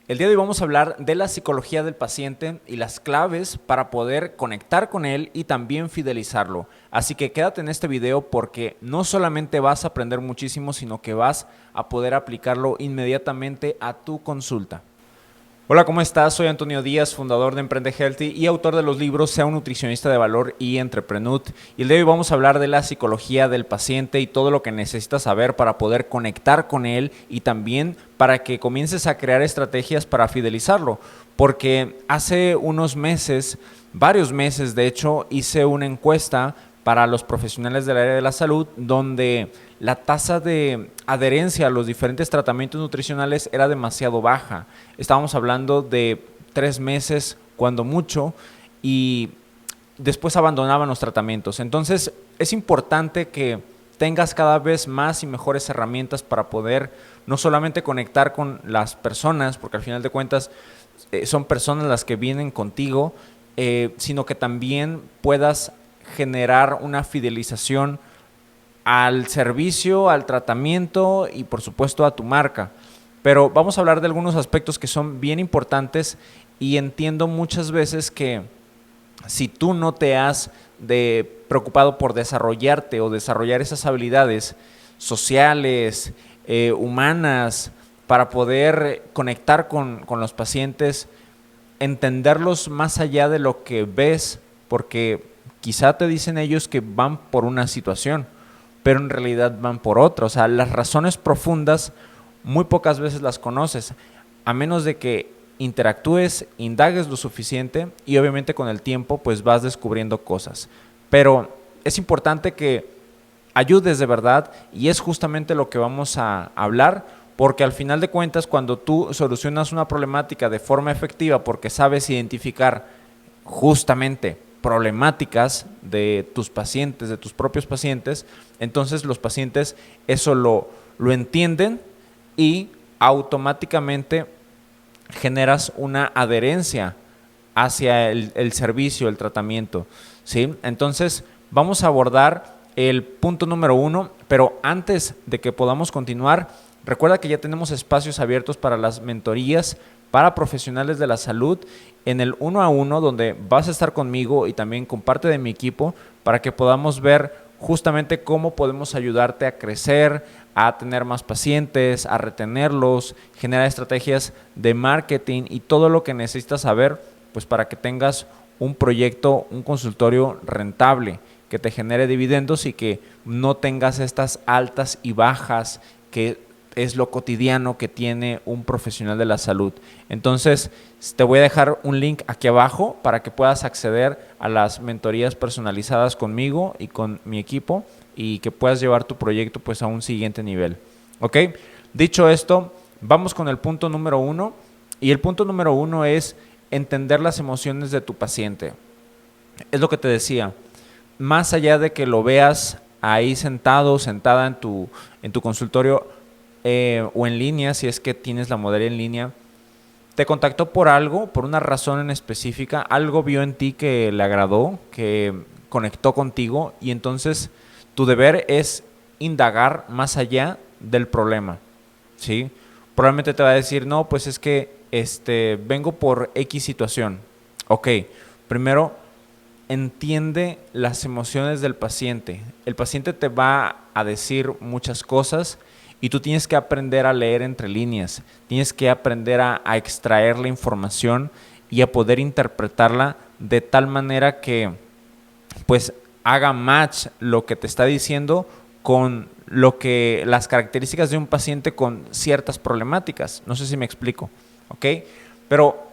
El día de hoy vamos a hablar de la psicología del paciente y las claves para poder conectar con él y también fidelizarlo. Así que quédate en este video porque no solamente vas a aprender muchísimo, sino que vas a poder aplicarlo inmediatamente a tu consulta. Hola, ¿cómo estás? Soy Antonio Díaz, fundador de Emprende Healthy y autor de los libros Sea un nutricionista de valor y Entrepreneur. Y el día de hoy vamos a hablar de la psicología del paciente y todo lo que necesitas saber para poder conectar con él y también para que comiences a crear estrategias para fidelizarlo. Porque hace unos meses, varios meses de hecho, hice una encuesta para los profesionales del área de la salud, donde la tasa de adherencia a los diferentes tratamientos nutricionales era demasiado baja. Estábamos hablando de 3 meses, cuando mucho, y después abandonaban los tratamientos. Entonces, es importante que tengas cada vez más y mejores herramientas para poder no solamente conectar con las personas, porque al final de cuentas son personas las que vienen contigo, sino que también puedas generar una fidelización al servicio, al tratamiento y por supuesto a tu marca. Pero vamos a hablar de algunos aspectos que son bien importantes y entiendo muchas veces que si tú no te has preocupado por desarrollarte o desarrollar esas habilidades sociales, humanas, para poder conectar con los pacientes, entenderlos más allá de lo que ves, porque quizá te dicen ellos que van por una situación, pero en realidad van por otra. O sea, las razones profundas muy pocas veces las conoces, a menos de que interactúes, indagues lo suficiente y obviamente con el tiempo pues vas descubriendo cosas. Pero es importante que ayudes de verdad y es justamente lo que vamos a hablar, porque al final de cuentas cuando tú solucionas una problemática de forma efectiva porque sabes identificar justamente problemáticas de tus pacientes, de tus propios pacientes, entonces los pacientes eso lo entienden y automáticamente generas una adherencia hacia el servicio, el tratamiento, ¿sí? Entonces vamos a abordar el punto número 1, pero antes de que podamos continuar, recuerda que ya tenemos espacios abiertos para las mentorías para profesionales de la salud en el 1 a 1, donde vas a estar conmigo y también con parte de mi equipo para que podamos ver justamente cómo podemos ayudarte a crecer, a tener más pacientes, a retenerlos, generar estrategias de marketing y todo lo que necesitas saber pues para que tengas un proyecto, un consultorio rentable, que te genere dividendos y que no tengas estas altas y bajas que es lo cotidiano que tiene un profesional de la salud. Entonces, te voy a dejar un link aquí abajo para que puedas acceder a las mentorías personalizadas conmigo y con mi equipo y que puedas llevar tu proyecto pues a un siguiente nivel. ¿Ok? Dicho esto, vamos con el punto número 1 y el punto número 1 es entender las emociones de tu paciente. Es lo que te decía, más allá de que lo veas ahí sentado, sentada en tu consultorio, o en línea, si es que tienes la modalidad en línea, te contactó por algo, por una razón en específica, algo vio en ti que le agradó, que conectó contigo y entonces tu deber es indagar más allá del problema, ¿sí? Probablemente te va a decir, no, pues es que vengo por X situación. Ok, primero entiende las emociones del paciente. El paciente te va a decir muchas cosas y tú tienes que aprender a leer entre líneas, tienes que aprender a extraer la información y a poder interpretarla de tal manera que pues haga match lo que te está diciendo con las características de un paciente con ciertas problemáticas. No sé si me explico, ¿ok? Pero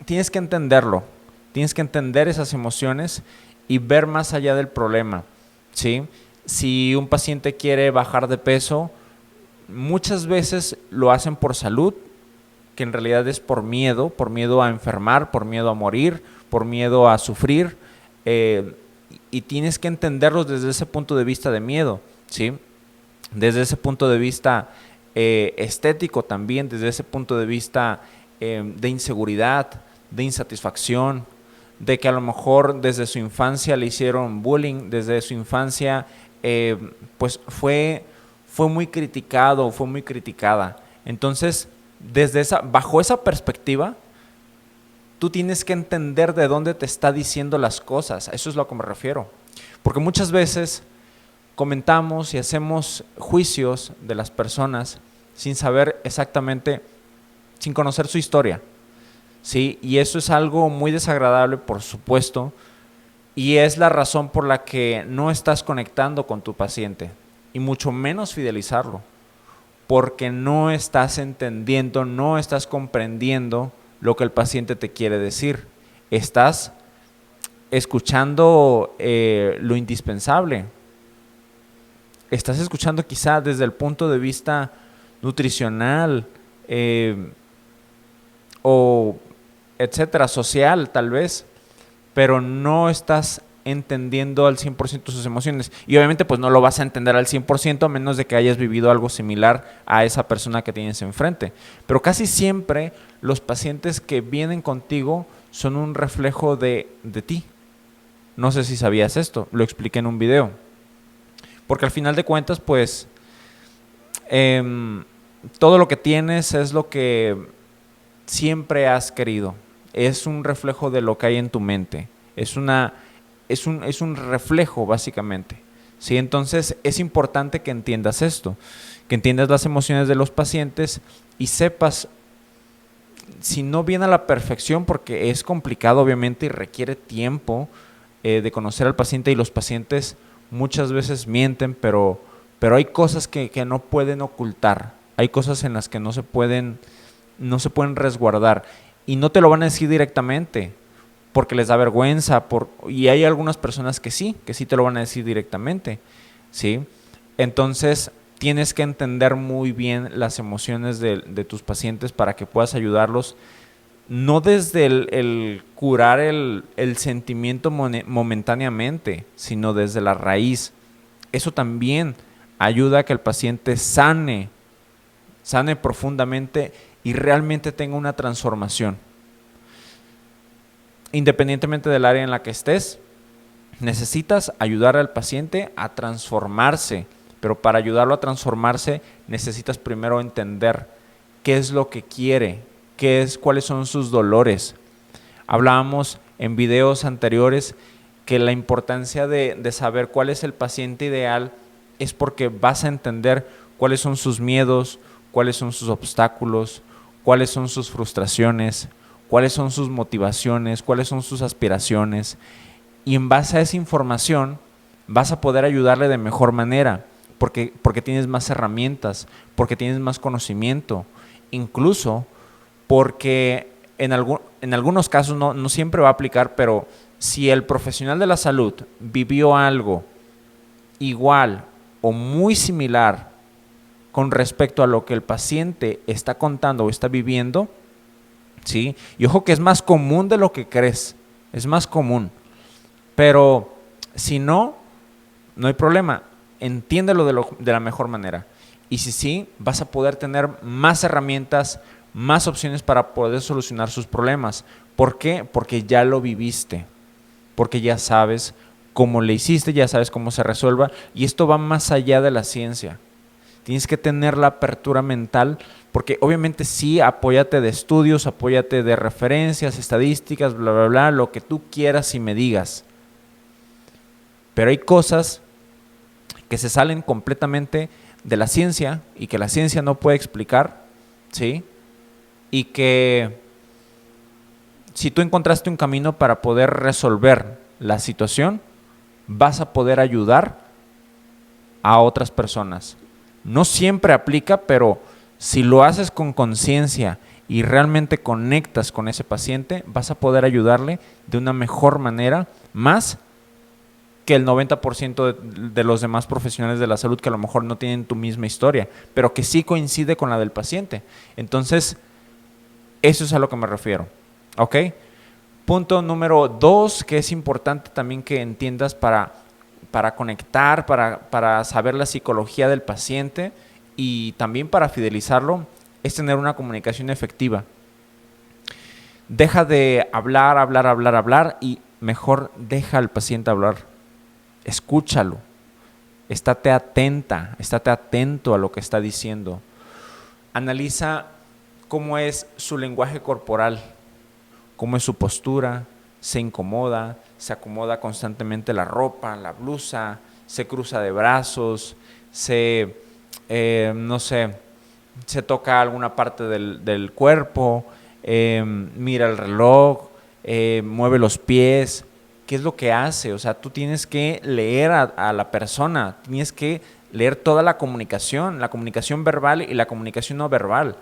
tienes que entenderlo, tienes que entender esas emociones y ver más allá del problema, ¿sí? Si un paciente quiere bajar de peso, muchas veces lo hacen por salud, que en realidad es por miedo a enfermar, por miedo a morir, por miedo a sufrir, y tienes que entenderlos desde ese punto de vista de miedo, ¿sí? Desde ese punto de vista estético también, desde ese punto de vista de inseguridad, de insatisfacción, de que a lo mejor desde su infancia le hicieron bullying, desde su infancia pues fue muy criticado, fue muy criticada. Entonces bajo esa perspectiva, tú tienes que entender de dónde te está diciendo las cosas. A eso es a lo que me refiero. Porque muchas veces comentamos y hacemos juicios de las personas sin saber exactamente, sin conocer su historia, ¿sí? Y eso es algo muy desagradable, por supuesto, y es la razón por la que no estás conectando con tu paciente, y mucho menos fidelizarlo, porque no estás entendiendo, no estás comprendiendo lo que el paciente te quiere decir. Estás escuchando lo indispensable. Estás escuchando quizá desde el punto de vista nutricional o etcétera, social tal vez, pero no estás entendiendo al 100% sus emociones. Y obviamente pues no lo vas a entender al 100% a menos de que hayas vivido algo similar a esa persona que tienes enfrente. Pero casi siempre los pacientes que vienen contigo son un reflejo de ti. No sé si sabías esto, lo expliqué en un video. Porque al final de cuentas pues todo lo que tienes es lo que siempre has querido. Es un reflejo de lo que hay en tu mente. Es un reflejo, básicamente. ¿Sí? Entonces, es importante que entiendas esto, que entiendas las emociones de los pacientes y sepas, si no bien a la perfección, porque es complicado, obviamente, y requiere tiempo de conocer al paciente, y los pacientes muchas veces mienten, pero hay cosas que no pueden ocultar. Hay cosas en las que no se pueden resguardar. Y no te lo van a decir directamente, porque les da vergüenza, y hay algunas personas que sí te lo van a decir directamente, ¿sí? Entonces, tienes que entender muy bien las emociones de tus pacientes para que puedas ayudarlos, no desde el curar el sentimiento momentáneamente, sino desde la raíz. Eso también ayuda a que el paciente sane profundamente y realmente tenga una transformación. Independientemente del área en la que estés, necesitas ayudar al paciente a transformarse, pero para ayudarlo a transformarse necesitas primero entender qué es lo que quiere, cuáles son sus dolores. Hablábamos en videos anteriores que la importancia de saber cuál es el paciente ideal es porque vas a entender cuáles son sus miedos, cuáles son sus obstáculos, cuáles son sus frustraciones, cuáles son sus motivaciones, cuáles son sus aspiraciones, y en base a esa información vas a poder ayudarle de mejor manera, porque tienes más herramientas, porque tienes más conocimiento, incluso porque en algunos casos, no siempre va a aplicar, pero si el profesional de la salud vivió algo igual o muy similar con respecto a lo que el paciente está contando o está viviendo, ¿sí? Y ojo que es más común de lo que crees, es más común, pero si no hay problema, entiéndelo de la mejor manera. Y si sí, vas a poder tener más herramientas, más opciones para poder solucionar sus problemas. ¿Por qué? Porque ya lo viviste, porque ya sabes cómo le hiciste, ya sabes cómo se resuelva, y esto va más allá de la ciencia. Tienes que tener la apertura mental, porque obviamente sí, apóyate de estudios, apóyate de referencias, estadísticas, bla, bla, bla, lo que tú quieras y me digas. Pero hay cosas que se salen completamente de la ciencia y que la ciencia no puede explicar, ¿sí? Y que si tú encontraste un camino para poder resolver la situación, vas a poder ayudar a otras personas. No siempre aplica, pero si lo haces con conciencia y realmente conectas con ese paciente, vas a poder ayudarle de una mejor manera, más que el 90% de los demás profesionales de la salud que a lo mejor no tienen tu misma historia, pero que sí coincide con la del paciente. Entonces, eso es a lo que me refiero. ¿Ok? Punto número 2, que es importante también que entiendas para conectar, para saber la psicología del paciente y también para fidelizarlo, es tener una comunicación efectiva. Deja de hablar y mejor deja al paciente hablar. Escúchalo. Estate atento a lo que está diciendo. Analiza cómo es su lenguaje corporal, cómo es su postura, se incomoda, se acomoda constantemente la ropa, la blusa, se cruza de brazos, no sé, se toca alguna parte del cuerpo, mira el reloj, mueve los pies. ¿Qué es lo que hace? O sea, tú tienes que leer a la persona, tienes que leer toda la comunicación verbal y la comunicación no verbal.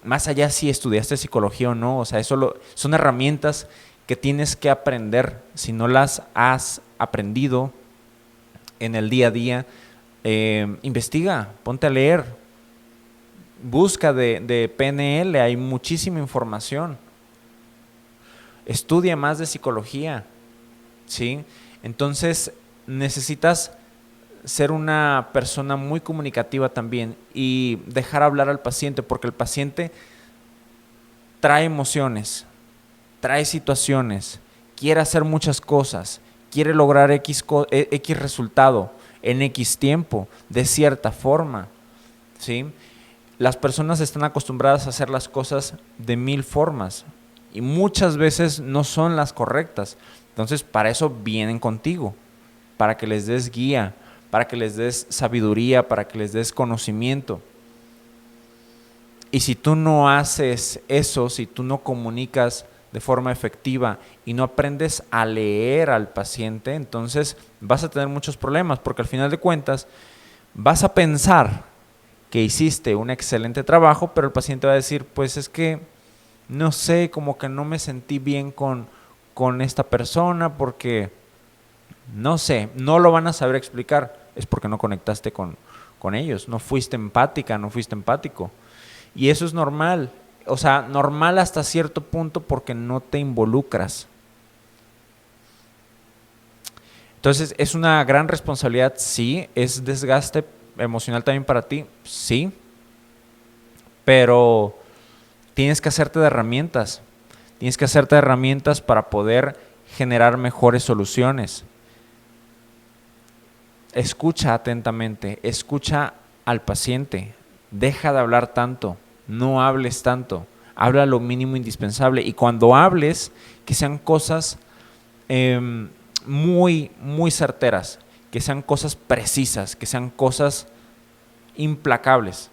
Más allá si estudiaste psicología o no, o sea, son herramientas que tienes que aprender. Si no las has aprendido en el día a día, investiga, ponte a leer, busca de PNL, hay muchísima información. Estudia más de psicología, ¿sí? Entonces necesitas ser una persona muy comunicativa también y dejar hablar al paciente, porque el paciente trae emociones, trae situaciones, quiere hacer muchas cosas, quiere lograr X resultado en X tiempo, de cierta forma, ¿sí? Las personas están acostumbradas a hacer las cosas de 1000 formas y muchas veces no son las correctas. Entonces, para eso vienen contigo, para que les des guía, para que les des sabiduría, para que les des conocimiento. Y si tú no haces eso, si tú no comunicas de forma efectiva y no aprendes a leer al paciente, entonces vas a tener muchos problemas, porque al final de cuentas vas a pensar que hiciste un excelente trabajo, pero el paciente va a decir, pues es que no sé, como que no me sentí bien con esta persona porque, no sé, no lo van a saber explicar, es porque no conectaste con ellos, no fuiste empática, no fuiste empático. Y eso es normal, o sea, normal hasta cierto punto porque no te involucras. Entonces, ¿es una gran responsabilidad? Sí. ¿Es desgaste emocional también para ti? Sí. Pero tienes que hacerte de herramientas. Tienes que hacerte de herramientas para poder generar mejores soluciones. Escucha atentamente, escucha al paciente. Deja de hablar tanto, no hables tanto. Habla lo mínimo indispensable. Y cuando hables, que sean cosas muy, muy certeras, que sean cosas precisas, que sean cosas implacables.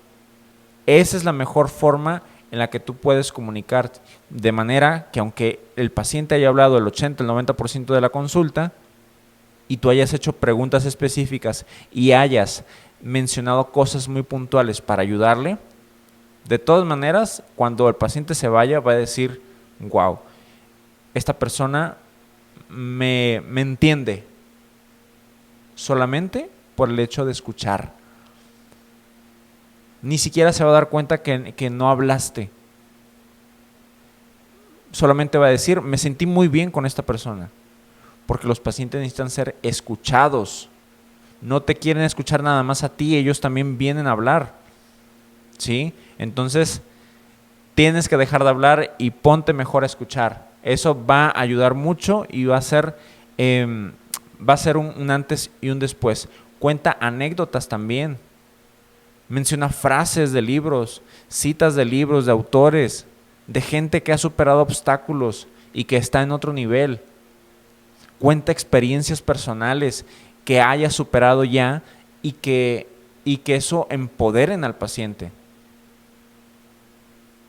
Esa es la mejor forma en la que tú puedes comunicar, de manera que aunque el paciente haya hablado el 80, el 90% de la consulta y tú hayas hecho preguntas específicas y hayas mencionado cosas muy puntuales para ayudarle, de todas maneras, cuando el paciente se vaya va a decir, wow, esta persona me entiende solamente por el hecho de escuchar. Ni siquiera se va a dar cuenta que no hablaste. Solamente va a decir, me sentí muy bien con esta persona. Porque los pacientes necesitan ser escuchados. No te quieren escuchar nada más a ti, ellos también vienen a hablar. ¿Sí? Entonces, tienes que dejar de hablar y ponte mejor a escuchar. Eso va a ayudar mucho y va a ser un antes y un después. Cuenta anécdotas también. Menciona frases de libros, citas de libros, de autores, de gente que ha superado obstáculos y que está en otro nivel. Cuenta experiencias personales que haya superado ya y que eso empoderen al paciente.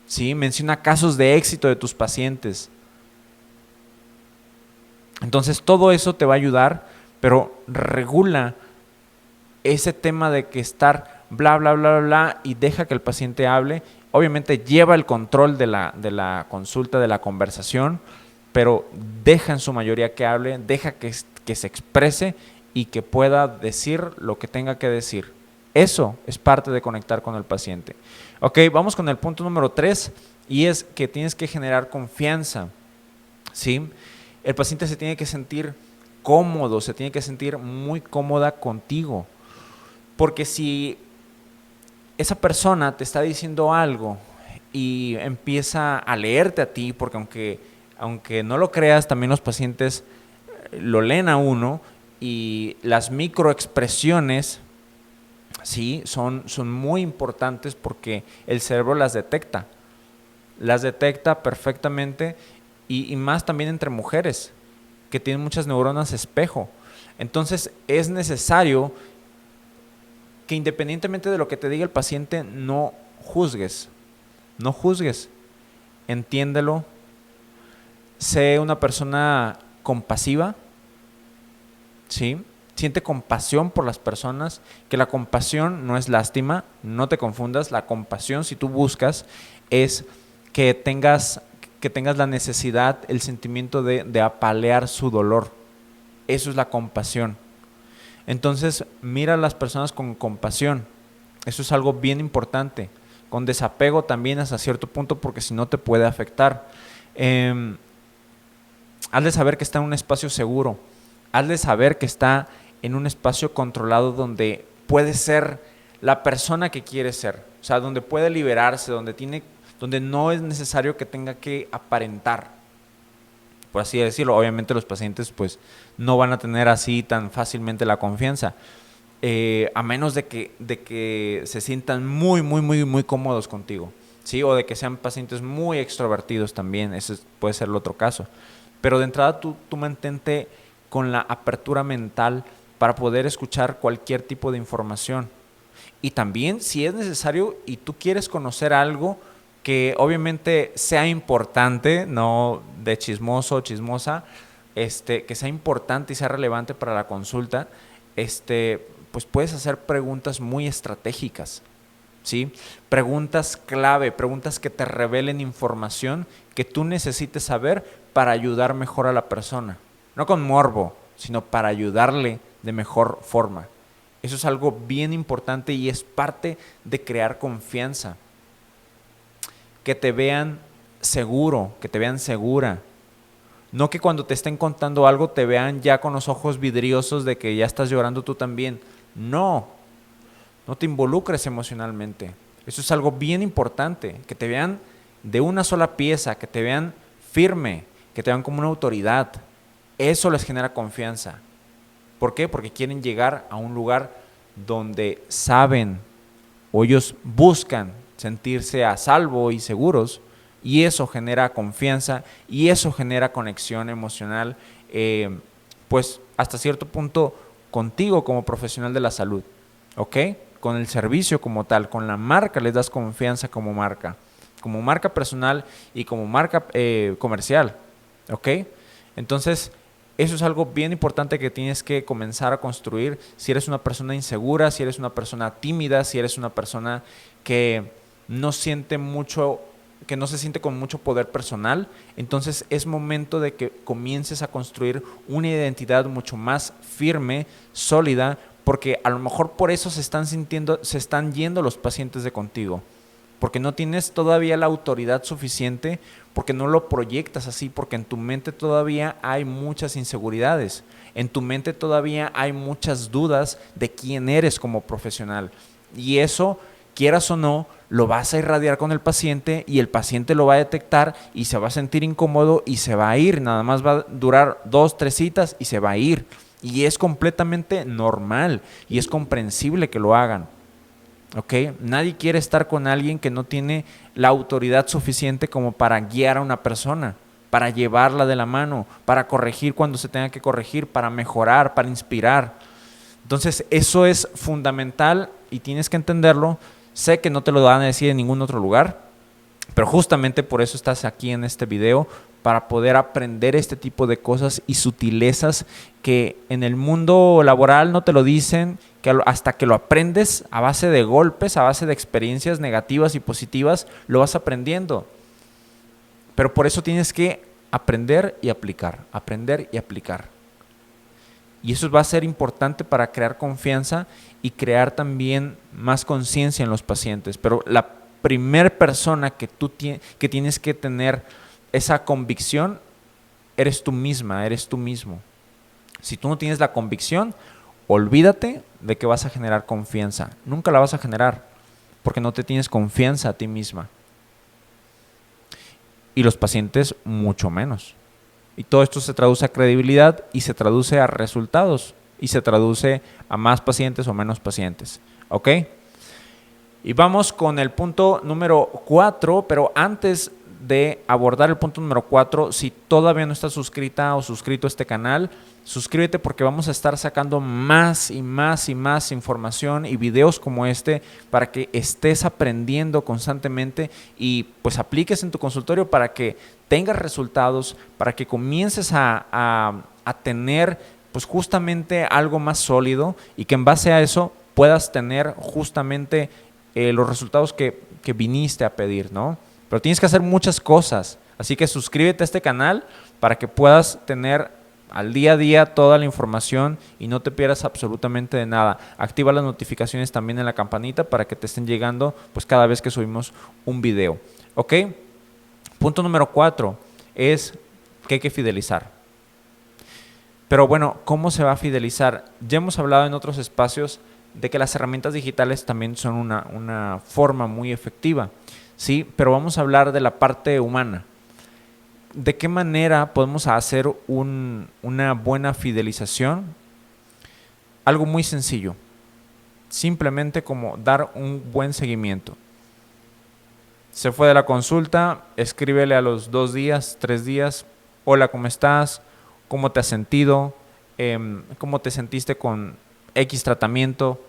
¿Sí? Menciona casos de éxito de tus pacientes. Entonces todo eso te va a ayudar, pero regula ese tema de que estar bla, bla, bla, bla, bla y deja que el paciente hable. Obviamente lleva el control de la consulta, de la conversación, pero deja en su mayoría que hable, deja que se exprese y que pueda decir lo que tenga que decir. Eso es parte de conectar con el paciente. Ok, vamos con el punto número 3 y es que tienes que generar confianza. ¿Sí? El paciente se tiene que sentir cómodo, se tiene que sentir muy cómoda contigo. Porque si esa persona te está diciendo algo y empieza a leerte a ti, porque aunque no lo creas, también los pacientes lo leen a uno y las microexpresiones, ¿sí? son muy importantes porque el cerebro las detecta. las detecta perfectamente y más también entre mujeres que tienen muchas neuronas espejo. Entonces es necesario que independientemente de lo que te diga el paciente, no juzgues, no juzgues, entiéndelo, sé una persona compasiva, ¿sí? Siente compasión por las personas, que la compasión no es lástima, no te confundas, la compasión, si tú buscas, es que tengas la necesidad, el sentimiento de apalear su dolor. Eso es la compasión. Entonces, mira a las personas con compasión. Eso es algo bien importante. Con desapego también hasta cierto punto, porque si no te puede afectar. Hazle saber que está en un espacio seguro. Hazle saber que está en un espacio controlado donde puede ser la persona que quiere ser. O sea, donde puede liberarse, donde no es necesario que tenga que aparentar, por así decirlo. Obviamente los pacientes pues no van a tener así tan fácilmente la confianza, a menos de que se sientan muy cómodos contigo, ¿sí? O de que sean pacientes muy extrovertidos también, ese puede ser el otro caso. Pero de entrada tú mantente con la apertura mental para poder escuchar cualquier tipo de información. Y también, si es necesario y tú quieres conocer algo que obviamente sea importante, no de chismoso o chismosa, que sea importante y sea relevante para la consulta, pues puedes hacer preguntas muy estratégicas, ¿sí? Preguntas clave, preguntas que te revelen información que tú necesites saber para ayudar mejor a la persona. No con morbo, sino para ayudarle de mejor forma. Eso es algo bien importante y es parte de crear confianza. Que te vean seguro, que te vean segura. No que cuando te estén contando algo te vean ya con los ojos vidriosos de que ya estás llorando tú también. No, no te involucres emocionalmente. Eso es algo bien importante. Que te vean de una sola pieza, que te vean firme, que te vean como una autoridad. Eso les genera confianza. ¿Por qué? Porque quieren llegar a un lugar donde saben o ellos buscan sentirse a salvo y seguros, y eso genera confianza y eso genera conexión emocional, pues hasta cierto punto contigo como profesional de la salud, ¿ok? Con el servicio como tal, con la marca les das confianza como marca personal y como marca comercial, ¿ok? Entonces, eso es algo bien importante que tienes que comenzar a construir. Si eres una persona insegura, si eres una persona tímida, si eres una persona que no siente mucho, que no se siente con mucho poder personal, entonces es momento de que comiences a construir una identidad mucho más firme, sólida, porque a lo mejor por eso se están yendo los pacientes de contigo. Porque no tienes todavía la autoridad suficiente, porque no lo proyectas así, porque en tu mente todavía hay muchas inseguridades, en tu mente todavía hay muchas dudas de quién eres como profesional. Y eso, quieras o no, lo vas a irradiar con el paciente y el paciente lo va a detectar y se va a sentir incómodo y se va a ir. Nada más va a durar 2, 3 citas y se va a ir. Y es completamente normal y es comprensible que lo hagan. ¿Okay? Nadie quiere estar con alguien que no tiene la autoridad suficiente como para guiar a una persona, para llevarla de la mano, para corregir cuando se tenga que corregir, para mejorar, para inspirar. Entonces eso es fundamental y tienes que entenderlo. Sé que no te lo van a decir en ningún otro lugar, pero justamente por eso estás aquí en este video, para poder aprender este tipo de cosas y sutilezas que en el mundo laboral no te lo dicen, que hasta que lo aprendes a base de golpes, a base de experiencias negativas y positivas, lo vas aprendiendo. Pero por eso tienes que aprender y aplicar, aprender y aplicar. Y eso va a ser importante para crear confianza y crear también más conciencia en los pacientes. Pero la primera persona que tienes que tener esa convicción, eres tú misma, eres tú mismo. Si tú no tienes la convicción, olvídate de que vas a generar confianza. Nunca la vas a generar porque no te tienes confianza a ti misma. Y los pacientes mucho menos. Y todo esto se traduce a credibilidad y se traduce a resultados y se traduce a más pacientes o menos pacientes. ¿Ok? Y vamos con el punto número 4, pero antes de abordar el punto número 4, si todavía no estás suscrita o suscrito a este canal, suscríbete porque vamos a estar sacando más y más y más información y videos como este para que estés aprendiendo constantemente y pues apliques en tu consultorio para que tengas resultados, para que comiences a tener pues justamente algo más sólido y que en base a eso puedas tener justamente los resultados que viniste a pedir, ¿no? Pero tienes que hacer muchas cosas, así que suscríbete a este canal para que puedas tener al día a día toda la información y no te pierdas absolutamente de nada. Activa las notificaciones también en la campanita para que te estén llegando pues cada vez que subimos un video, ¿ok? Punto número 4 es que hay que fidelizar. Pero bueno, ¿cómo se va a fidelizar? Ya hemos hablado en otros espacios de que las herramientas digitales también son una forma muy efectiva, ¿sí? Pero vamos a hablar de la parte humana. ¿De qué manera podemos hacer una buena fidelización? Algo muy sencillo, simplemente como dar un buen seguimiento. Se fue de la consulta, escríbele a los 2 días, 3 días, hola, ¿cómo estás? ¿Cómo te has sentido? ¿Cómo te sentiste con X tratamiento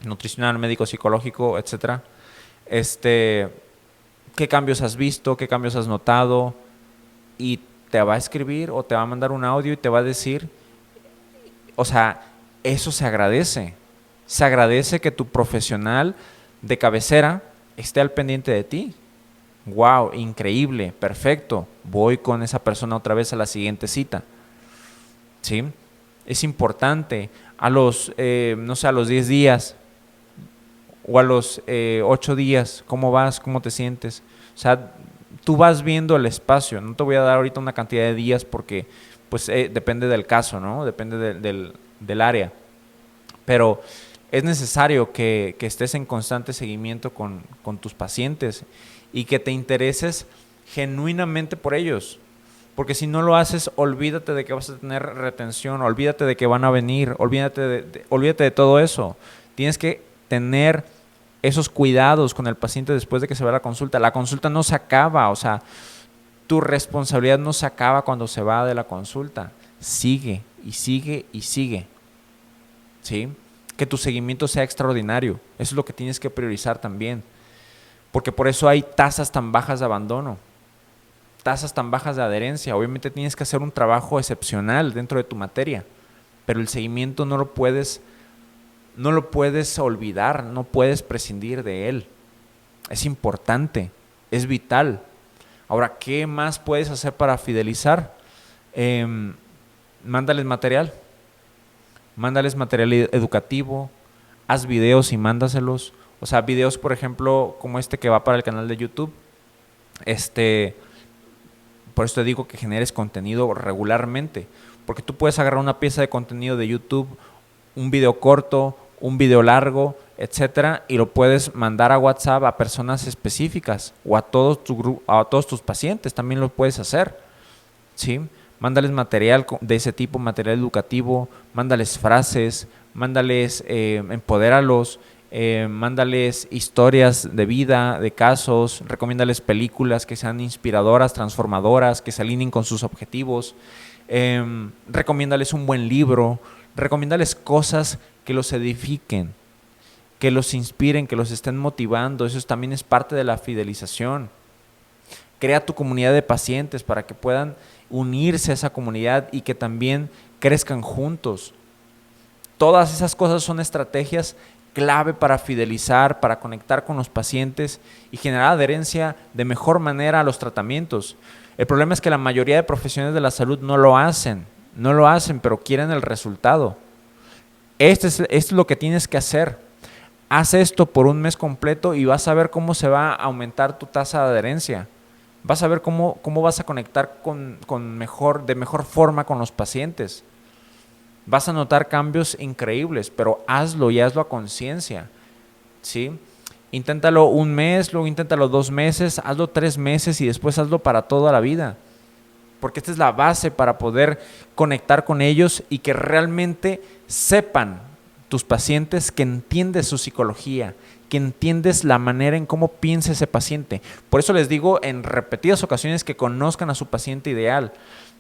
nutricional, médico, psicológico, etcétera? ¿Qué cambios has visto? ¿Qué cambios has notado? Y te va a escribir o te va a mandar un audio y te va a decir, o sea, eso se agradece. Se agradece que tu profesional de cabecera esté al pendiente de ti. Wow, increíble, perfecto. Voy con esa persona otra vez a la siguiente cita. ¿Sí? Es importante a los, no sé, a los 10 días o a los 8 días, ¿cómo vas? ¿Cómo te sientes? O sea, tú vas viendo el espacio. No te voy a dar ahorita una cantidad de días porque pues depende del caso, ¿no? Depende del área. Pero es necesario que estés en constante seguimiento con tus pacientes y que te intereses genuinamente por ellos. Porque si no lo haces, olvídate de que vas a tener retención, olvídate de que van a venir, olvídate de todo eso. Tienes que tener esos cuidados con el paciente después de que se va a la consulta. La consulta no se acaba, o sea, tu responsabilidad no se acaba cuando se va de la consulta. Sigue y sigue y sigue. ¿Sí? Que tu seguimiento sea extraordinario. Eso es lo que tienes que priorizar también. Porque por eso hay tasas tan bajas de abandono, tasas tan bajas de adherencia. Obviamente tienes que hacer un trabajo excepcional dentro de tu materia, pero el seguimiento no lo puedes olvidar, no puedes prescindir de él. Es importante, es vital. Ahora, ¿qué más puedes hacer para fidelizar? Mándales material educativo, haz videos y mándaselos. O sea, videos, por ejemplo, como este que va para el canal de YouTube. Por eso te digo que generes contenido regularmente. Porque tú puedes agarrar una pieza de contenido de YouTube, un video corto, un video largo, etcétera, y lo puedes mandar a WhatsApp a personas específicas o a todos tus pacientes. También lo puedes hacer, ¿sí? Mándales material de ese tipo, material educativo, mándales frases, mándales, empodéralos, mándales historias de vida, de casos, recomiéndales películas que sean inspiradoras, transformadoras, que se alineen con sus objetivos, recomiéndales un buen libro, recomiéndales cosas que los edifiquen, que los inspiren, que los estén motivando. Eso también es parte de la fidelización. Crea tu comunidad de pacientes para que puedan unirse a esa comunidad y que también crezcan juntos. Todas esas cosas son estrategias clave para fidelizar, para conectar con los pacientes y generar adherencia de mejor manera a los tratamientos. El problema es que la mayoría de profesionales de la salud no lo hacen, pero quieren el resultado. Esto es lo que tienes que hacer. Haz esto por un mes completo y vas a ver cómo se va a aumentar tu tasa de adherencia. Vas a ver cómo vas a conectar de mejor forma con los pacientes. Vas a notar cambios increíbles, pero hazlo y hazlo a conciencia, ¿sí? Inténtalo un mes, luego inténtalo 2 meses, hazlo 3 meses y después hazlo para toda la vida. Porque esta es la base para poder conectar con ellos y que realmente sepan tus pacientes que entiendes su psicología, que entiendes la manera en cómo piensa ese paciente. Por eso les digo en repetidas ocasiones que conozcan a su paciente ideal,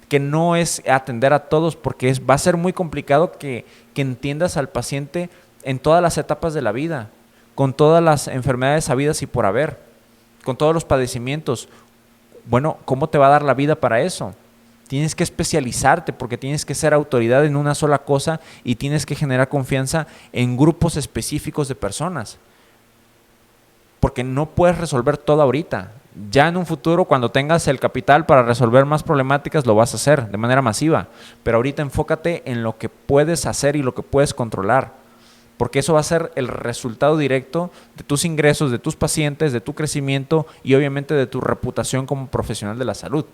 que no es atender a todos, porque va a ser muy complicado que entiendas al paciente en todas las etapas de la vida, con todas las enfermedades habidas y por haber, con todos los padecimientos. Bueno, ¿cómo te va a dar la vida para eso? Tienes que especializarte porque tienes que ser autoridad en una sola cosa y tienes que generar confianza en grupos específicos de personas. Porque no puedes resolver todo ahorita. Ya en un futuro, cuando tengas el capital para resolver más problemáticas, lo vas a hacer de manera masiva. Pero ahorita enfócate en lo que puedes hacer y lo que puedes controlar. Porque eso va a ser el resultado directo de tus ingresos, de tus pacientes, de tu crecimiento y obviamente de tu reputación como profesional de la salud.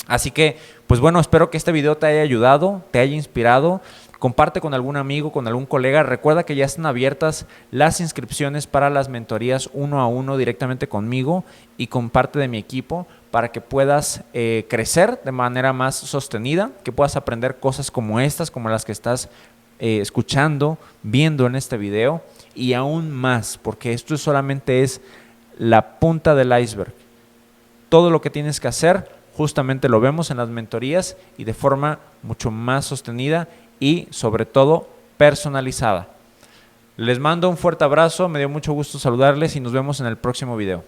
Así que, pues bueno, espero que este video te haya ayudado, te haya inspirado. Comparte con algún amigo, con algún colega. Recuerda que ya están abiertas las inscripciones para las mentorías 1 a 1 directamente conmigo y con parte de mi equipo para que puedas crecer de manera más sostenida, que puedas aprender cosas como estas, como las que estás escuchando, viendo en este video y aún más, porque esto solamente es la punta del iceberg. Todo lo que tienes que hacer justamente lo vemos en las mentorías y de forma mucho más sostenida y sobre todo personalizada. Les mando un fuerte abrazo, me dio mucho gusto saludarles y nos vemos en el próximo video.